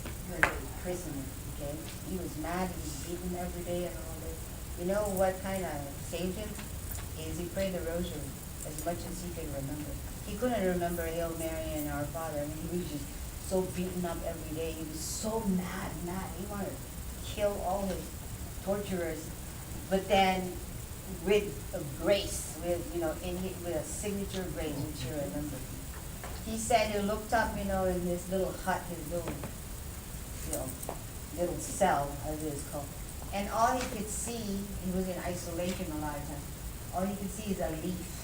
He was a prisoner, okay? He was mad, he was beaten every day and all this. You know what kind of saved him? Is he prayed the rosary as much as he could remember. He couldn't remember Hail Mary and Our Father. I mean, he was just so beaten up every day. He was so mad. He wanted to kill all his torturers. But then with a grace, with a signature grace, which you remember. He said he looked up, in his little hut, his little, little cell, as it is called, and all he could see, he was in isolation a lot of times. All he could see is a leaf,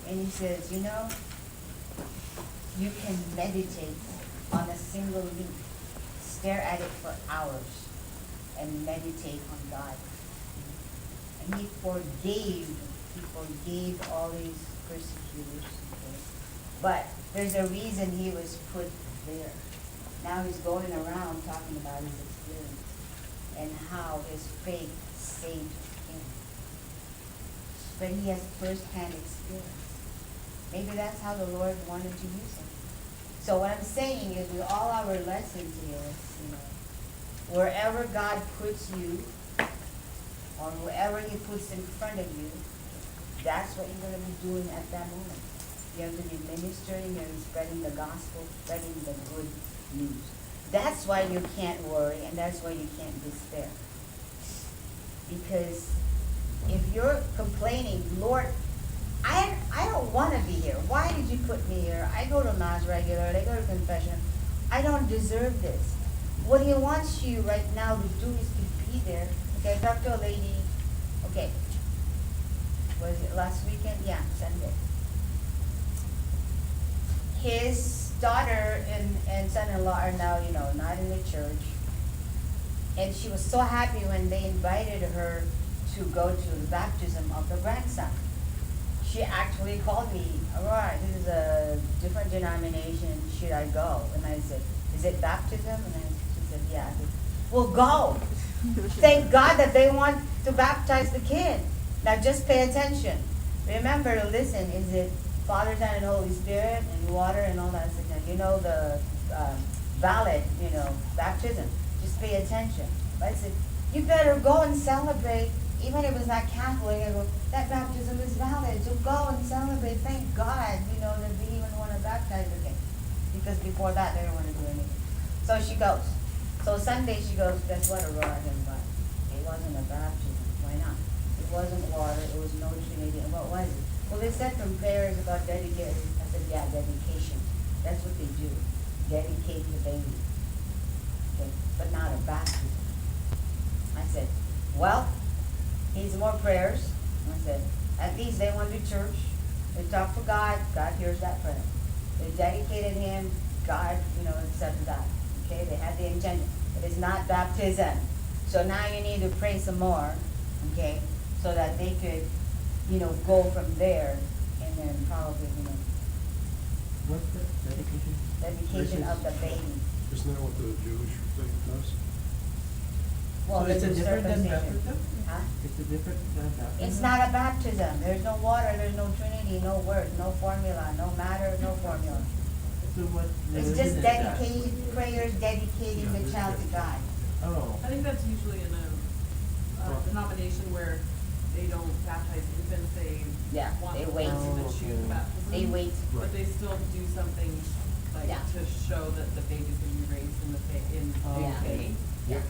and he says, you can meditate on a single leaf, stare at it for hours, and meditate on God. And he forgave all these persecutors. Okay? But there's a reason he was put there. Now he's going around talking about his experience and how his faith saved him. But he has first-hand experience. Maybe that's how the Lord wanted to use him. So what I'm saying is, with all our lessons here, wherever God puts you, or whoever He puts in front of you, that's what you're going to be doing at that moment. You have to be ministering and spreading the gospel, spreading the good news. That's why you can't worry, and that's why you can't despair. Because if you're complaining, Lord, I don't want to be here. Why did you put me here? I go to Mass regularly, I go to confession. I don't deserve this. What He wants you right now to do is to be there. Okay, I talked to a lady, was it last weekend? Yeah, Sunday. His daughter and son-in-law are now, not in the church. And she was so happy when they invited her to go to the baptism of the grandson. She actually called me, Aurora, this is a different denomination, should I go? And I said, is it baptism? And she said, yeah. I said, well, go. Thank God that they want to baptize the kid. Now just pay attention. Remember to listen. Is it Father, Son, and Holy Spirit, and water, and all that stuff? The valid, baptism. Just pay attention. But I said, you better go and celebrate. Even if it's not Catholic, I go, that baptism is valid. So go and celebrate. Thank God, that they even want to baptize again. Because before that, they don't wanna do anything. So she goes. So Sunday she goes, guess what, Aurora, but it wasn't a baptism. Why not? It wasn't water, it was no Trinity, and what was it? Well, they said from prayers about dedication. I said, yeah, dedication. That's what they do. Dedicate the baby. Okay, but not a baptism. I said, well, needs more prayers. I said, at least they went to church. They talked to God. God hears that prayer. They dedicated him. God, accepted that. Okay, they had the intention. It is not baptism. So now you need to pray some more, okay, so that they could, go from there and then probably, What's the dedication? dedication of the baby. Isn't that what the Jewish faith does? Well, So it's they a do different than circumcision. baptism? Huh? It's a different than baptism? It's not a baptism. There's no water, there's no Trinity, no word, no formula, no matter, no formula. So what It's religion just is that? dedicating, prayers dedicating the child to God. Oh. I think that's usually in a denomination where they don't baptize infants, they Yeah, want they the wait. person to Oh, choose okay. baptism. They wait. But they still do something like Yeah. to show that the baby's gonna be raised in the Yeah. faith. Yeah,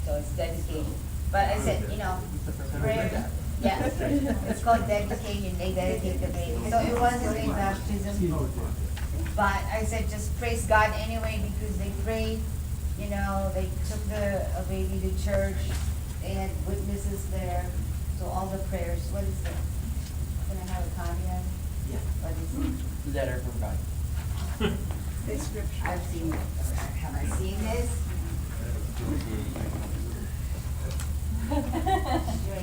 so it's dedication. But I said, It's the first time I've prayer, heard that. yeah, it's called dedication, they dedicate the baby. So it wasn't a baptism, but I said, just praise God anyway, because they prayed, they took a baby to church, they had witnesses there, so all the prayers, what is it? Can I have a copy of it? Yeah. What is it? Letter from God. The scripture. I've seen it, have I seen this?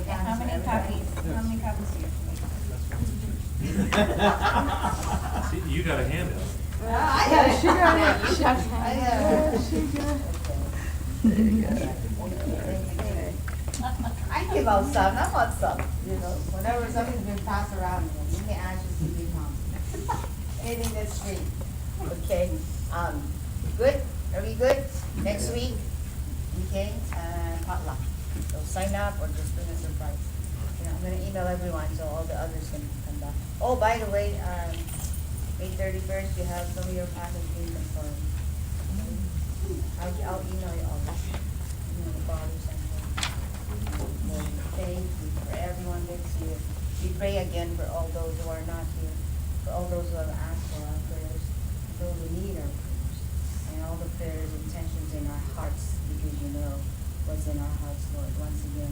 How many copies do you have? You got a handout. I have it. I I give out some, I want some, whenever something's been passed around, you can actually see me mom. Anything that's free, okay? Good, are we good? Next week, okay, potluck. So sign up or just bring a surprise. I'm gonna email everyone so all the others can come back. Oh, by the way, May 31st, you have some of your packets being confirmed. I'll email you all this. The fathers and thank you for everyone that's here. We pray again for all those who are not here, for all those who have asked for our prayers, those who need our prayers, and all the prayers, intentions in our hearts, because you know what's in our hearts, Lord. Once again,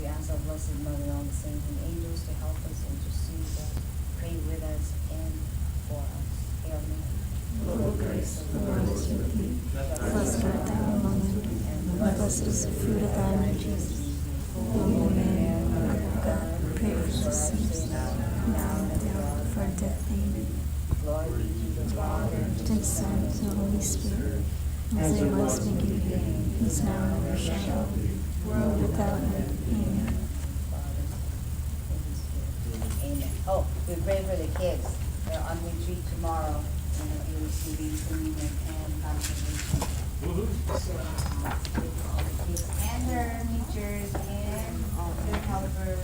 we ask our Blessed Mother, all the saints and angels to help us, intercede with us, pray with us, and for us. Hail Mary. Full of grace, the Lord is with thee. Blessed art thou among women, and blessed is the fruit of thy womb, Jesus. Holy Mary, Mother of God, pray for us sinners, now and at the hour of our death. Amen. Glory be to the Father, To the Son, and to the Holy Spirit, as it was beginning, is now, and ever shall be, world without end. Amen. Amen. Oh, we pray for the kids. They're on retreat tomorrow, and they'll be receiving communion and confirmation. So, all the kids and their teachers and their helpers